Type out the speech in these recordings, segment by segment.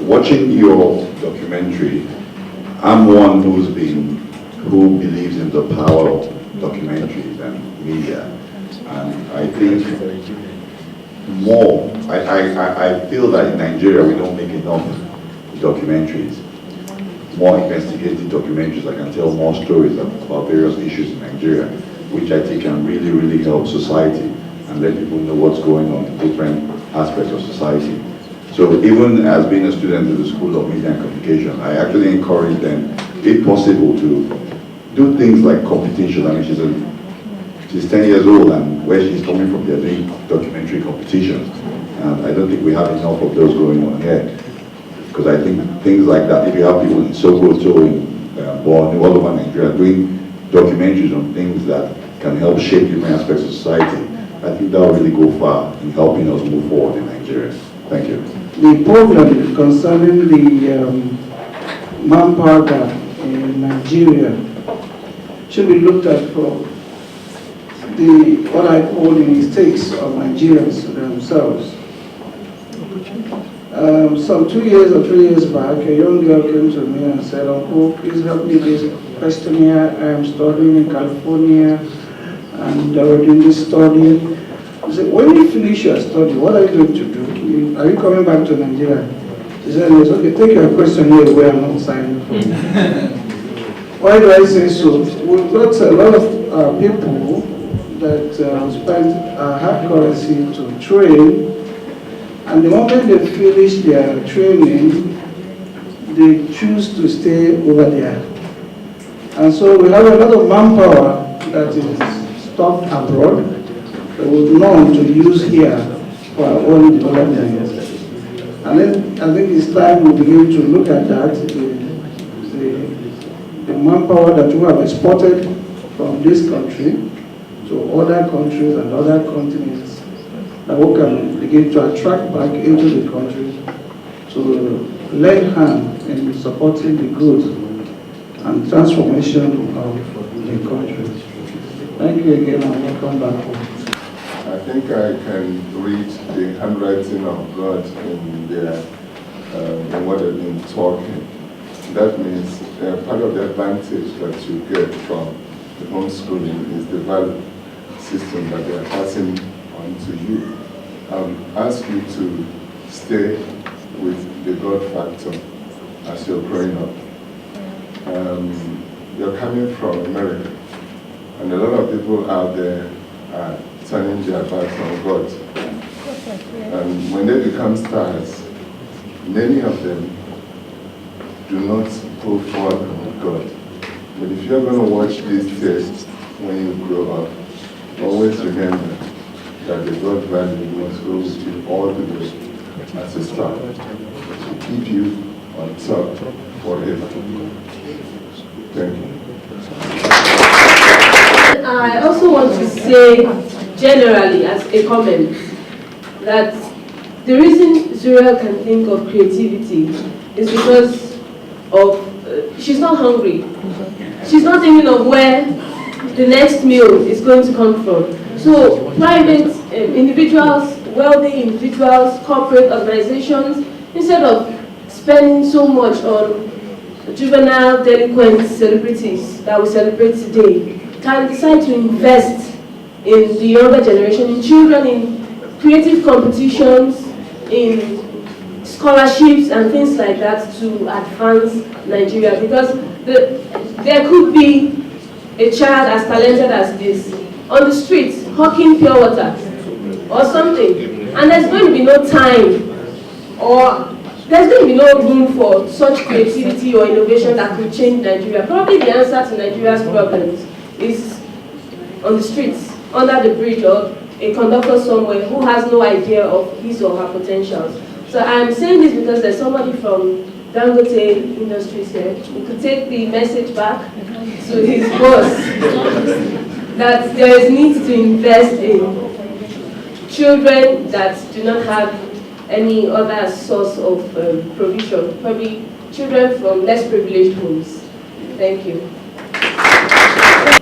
watching your documentary, I'm one who believes in the power of documentaries and media. And I think I feel that in Nigeria we don't make enough documentaries, more investigative documentaries that can tell more stories about various issues in Nigeria, which I think can really, really help society and let people know what's going on in different aspects of society. So even as being a student in the School of Media and Communication, I actually encourage them, if possible, to do things like competition. I mean, she's 10 years old, and where she's coming from, they're doing documentary competitions. And I don't think we have enough of those going on here. Because I think things like that, if you have people in Sokoto, in Borno, all over Nigeria, doing documentaries on things that can help shape different aspects of society, I think that will really go far in helping us move forward in Nigeria. Thank you. The problem concerning the manpower gap in Nigeria should be looked at from what I call the mistakes of Nigerians themselves. Some 2 years or 3 years back, a young girl came to me and said, "Uncle, please help me with this questionnaire. I am studying in California and we're doing this study." I said, "When you finish your study, what are you going to do? Are you coming back to Nigeria?" She said, "Yes, okay, take your questionnaire where I'm not signing for." Why do I say so? We've got a lot of people that spend hard currency to train, and the moment they finish their training, they choose to stay over there. And so we have a lot of manpower that is stopped abroad that we want to use here for our own development. And then I think it's time we begin to look at that, the manpower that we have exported from this country to other countries and other continents, that we can begin to attract back into the country to lend hand in supporting the growth and transformation of the country. Thank you again and welcome back home. I think I can read the handwriting of God in what they've been talking. That means part of the advantage that you get from the homeschooling is the value system that they are passing on to you. Ask you to stay with the God factor as you're growing up. You're coming from America, and a lot of people out there are turning their backs on God. And when they become stars, many of them do not go forward with God. But if you're going to watch these tests when you grow up, always remember that the God value must go with you all the way as a star to keep you on top forever. Thank you. I also want to say generally as a comment that the reason Zuriel can think of creativity is because of she's not hungry. She's not thinking of where the next meal is going to come from. So private individuals, wealthy individuals, corporate organizations, instead of spending so much on juvenile delinquent celebrities that we celebrate today, can decide to invest in the younger generation, in children, in creative competitions, in scholarships and things like that to advance Nigeria. Because there could be a child as talented as this on the streets, hawking pure water or something, and there's going to be no time or there's going to be no room for such creativity or innovation that could change Nigeria. Probably the answer to Nigeria's problems is on the streets, under the bridge, or a conductor somewhere who has no idea of his or her potentials. So I'm saying this because there's somebody from Dangote Industries here. We could take the message back to his boss that there is need to invest in children that do not have any other source of provision, probably children from less privileged homes. Thank you.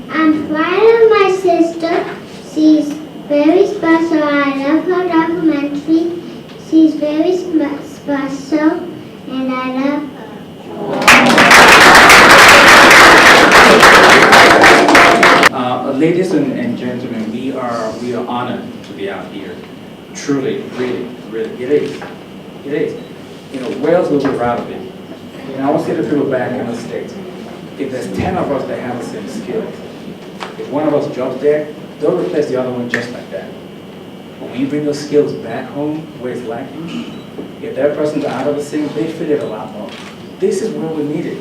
And finally, my sister, she's very special. I love her documentary. She's very special, and Truly, really, really, it is. It is. You know, Wales will be proud of it. And I want to say to people back in the States, if there's 10 of us that have the same skills, if one of us drops there, don't replace the other one just like that. But when you bring those skills back home where it's lacking, if that person's out of the same, they feel it a lot more. This is where we need it.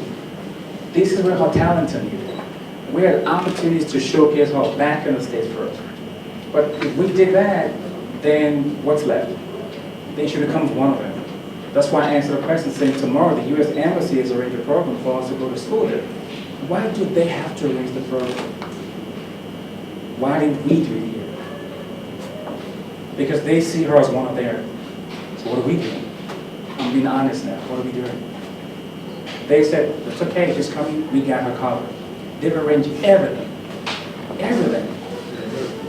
This is where our talents are needed. We had opportunities to showcase our back in the States first. But if we did that, then what's left? Then she becomes one of them. That's why I answered the question saying tomorrow the U.S. Embassy has arranged a program for us to go to school there. Why do they have to arrange the program? Why didn't we do it here? Because they see her as one of theirs. So what are we doing? I'm being honest now. What are we doing? They said, it's okay, just come in, we got her covered. They've arranged everything. Everything.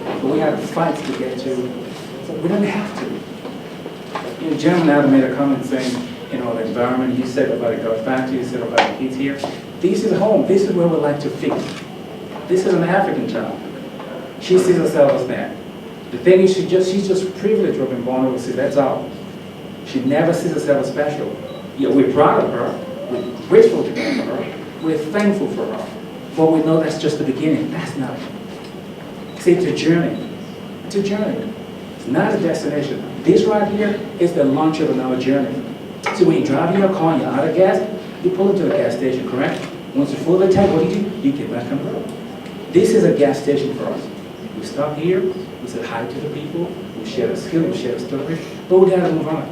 But we had flights to get to, so we didn't have to. You know, gentleman out made a comment saying, you know, the environment, he said about the golf factory, he said about the kids here. This is home, this is where we like to fix. This is an African child. She sees herself as that. The thing is, she's just privileged of being born overseas, that's all. She never sees herself as special. Yeah, we're proud of her, we're grateful to her, we're thankful for her. But we know that's just the beginning, that's not it. See, it's a journey. It's a journey. It's not a destination. This right here is the launch of another journey. So when you drive in your car and you're out of gas, you pull into the gas station, correct? Once you fill the tank, what do? You get back on the road. This is a gas station for us. We stop here, we say hi to the people, we share the skill, we share the story, but we gotta move on.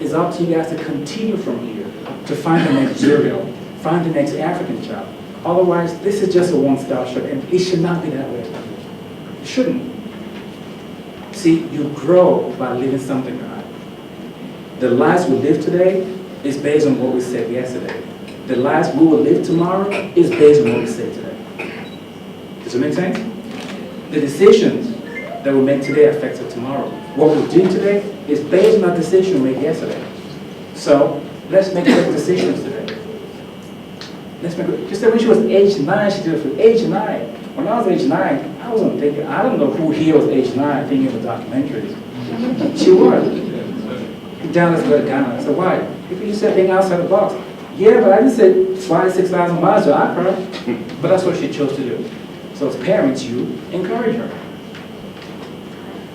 It's up to you guys to continue from here, to find the next Zuriel, find the next African child. Otherwise, this is just a one-stop shop, and it should not be that way. It shouldn't. See, you grow by living something right. The lives we live today is based on what we said yesterday. The lives we will live tomorrow is based on what we say today. Does it make sense? The decisions that we make today affect us tomorrow. What we do today is based on our decision we made yesterday. So let's make good decisions today. Let's make good. Just say when she was age 9, she did it for age 9. When I was age 9, I wasn't thinking, I don't know who here was age 9 thinking of documentaries. She was. Down this little Ghana. I said, why? Because you said think outside the box. Yeah, but I didn't say fly 6,000 miles to Accra. But that's what she chose to do. So as parents, you encourage her.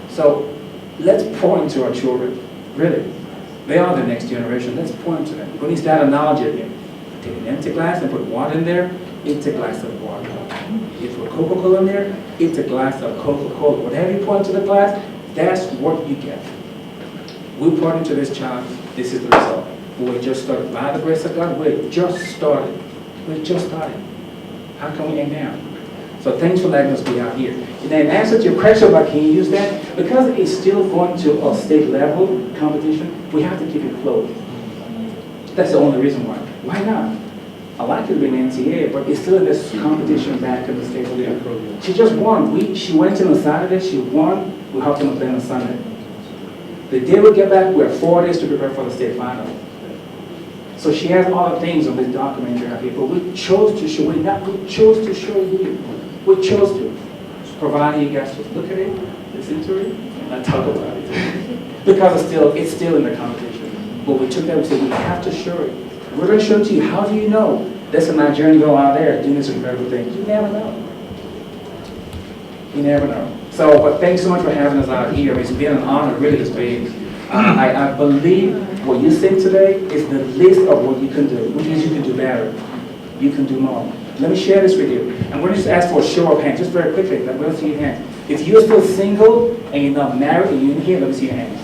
So let's pour into our children. Really. They are the next generation. Let's pour into them. When you start a knowledge of them, take an empty glass and put water in there, it's a glass of water. If you put Coca-Cola in there, it's a glass of Coca-Cola. Whatever you pour into the glass, that's what you get. We pour into this child, this is the result. We just started. By the grace of God, we just started. We just started. How can we end down? So thanks for letting us be out here. And then answer to your question about can you use that, because it's still going to a state level competition, we have to keep it closed. That's the only reason why. Why not? I like it to be an NCAA, but it's still in this competition back in the States. She just won. She went in on Saturday, she won, we helped them play on Sunday. The day we get back, we have 4 days to prepare for the state final. So she has all the things on this documentary out here, but we chose to show it, we chose to show you. We chose to. Provided you guys just look at it, listen to it, and talk about it. Because it's still in the competition. But we took that, we said, we have to show it. We're going to show it to you. How do you know there's a Nigerian girl out there doing this incredible thing? You never know. You never know. So, but thanks so much for having us out here. It's been an honor, really it's been. I believe what you said today is the list of what you can do, which means you can do better. You can do more. Let me share this with you. I'm going to just ask for a show of hands, just very quickly. Let me see your hands. If you're still single and you're not married and you're in here, let me see your hands.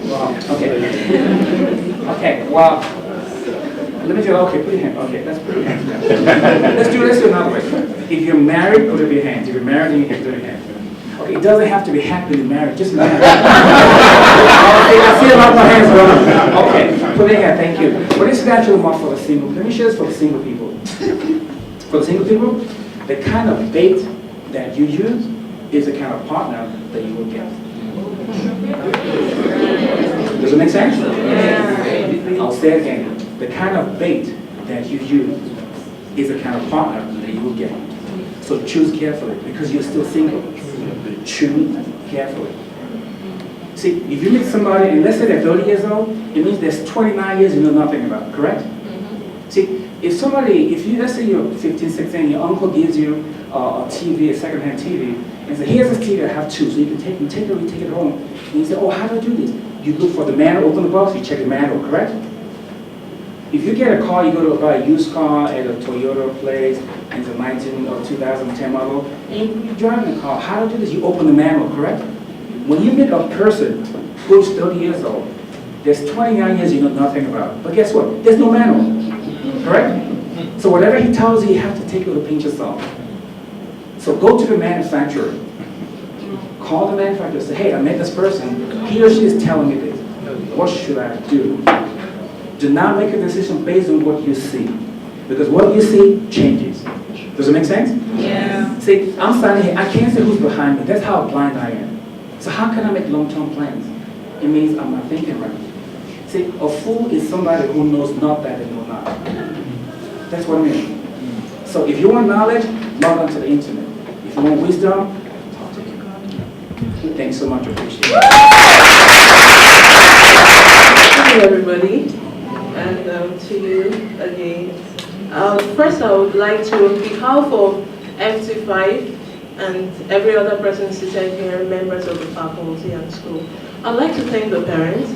Wow. Okay. Okay, wow. Let me tell you, okay, put your hand. Okay, let's put your hands down. Let's do this another way. If you're married, put up your hands. If you're married, then you can put your hands. Okay, it doesn't have to be happily married, just married. Okay, I see a lot more hands going. Okay, put your hand, thank you. But this is actually more for the single. Let me share this for the single people. For the single people, the kind of bait that you use is the kind of partner that you will get. Does it make sense? Yeah. I'll say it again. The kind of bait that you use is the kind of partner that you will get. So choose carefully because you're still single. Choose carefully. See, if you meet somebody and let's say they're 30 years old, it means there's 29 years you know nothing about, correct? See, if let's say you're 15, 16, your uncle gives you a TV, a second-hand TV, and say, here's this TV, I have two, so you can take it home. And you say, oh, how do I do this? You look for the manual, open the box, you check the manual, correct? If you get a car, you go to buy a used car at a Toyota place, and it's a 19 or 2010 model, and you're driving the car. How do you do this? You open the manual, correct? When you meet a person who's 30 years old, there's 29 years you know nothing about. But guess what? There's no manual, correct? So whatever he tells you, you have to take it with a pinch of salt. So go to the manufacturer. Call the manufacturer and say, hey, I met this person. He or she is telling me this. What should I do? Do not make a decision based on what you see. Because what you see changes. Does it make sense? Yeah. See, I'm standing here. I can't see who's behind me. That's how blind I am. So how can I make long-term plans? It means I'm not thinking right. See, a fool is somebody who knows not that they know not. That's what I mean. So if you want knowledge, log on to the internet. If you want wisdom, talk to me. Thanks so much. Appreciate it. Hello, everybody, and to you again. First, I would like to, on behalf of FT5 and every other person seated here, members of the faculty and school, I'd like to thank the parents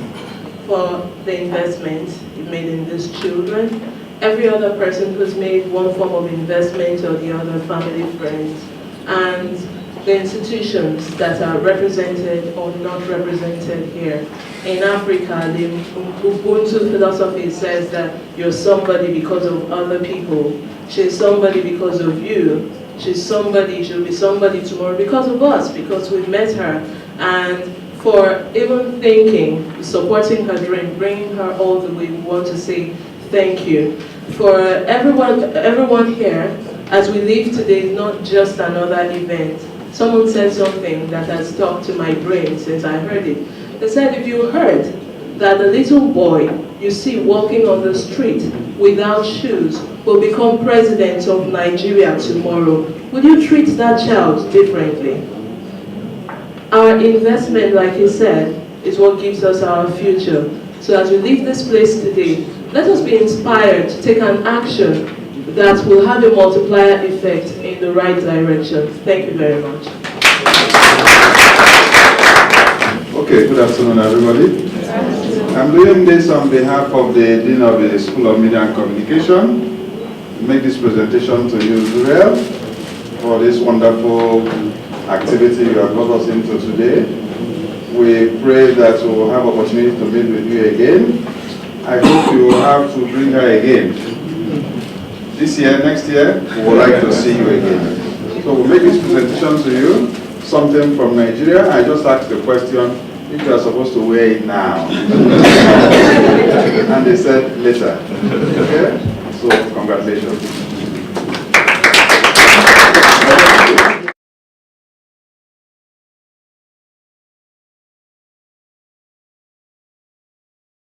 for the investment you made in these children. Every other person who's made one form of investment or the other, family, friends, and the institutions that are represented or not represented here. In Africa, the Ubuntu philosophy says that you're somebody because of other people. She's somebody because of you. She'll be somebody tomorrow because of us, because we met her. And for even thinking, supporting her dream, bringing her all the way, we want to say thank you. For everyone here, as we leave today, is not just another event. Someone said something that has stuck to my brain since I heard it. They said, if you heard that the little boy you see walking on the street without shoes will become president of Nigeria tomorrow, would you treat that child differently? Our investment, like he said, is what gives us our future. So as we leave this place today, let us be inspired to take an action that will have a multiplier effect in the right direction. Thank you very much. Okay, good afternoon, everybody. I'm doing this on behalf of the Dean of the School of Media and Communication. I make this presentation to you, Zuriel, for this wonderful activity you have brought us into today. We pray that we will have opportunity to meet with you again. I hope you will have to bring her again. This year, next year, we would like to see you again. So we'll make this presentation to you, something from Nigeria. I just asked the question, if you are supposed to wear it now. And they said later. Okay? So congratulations.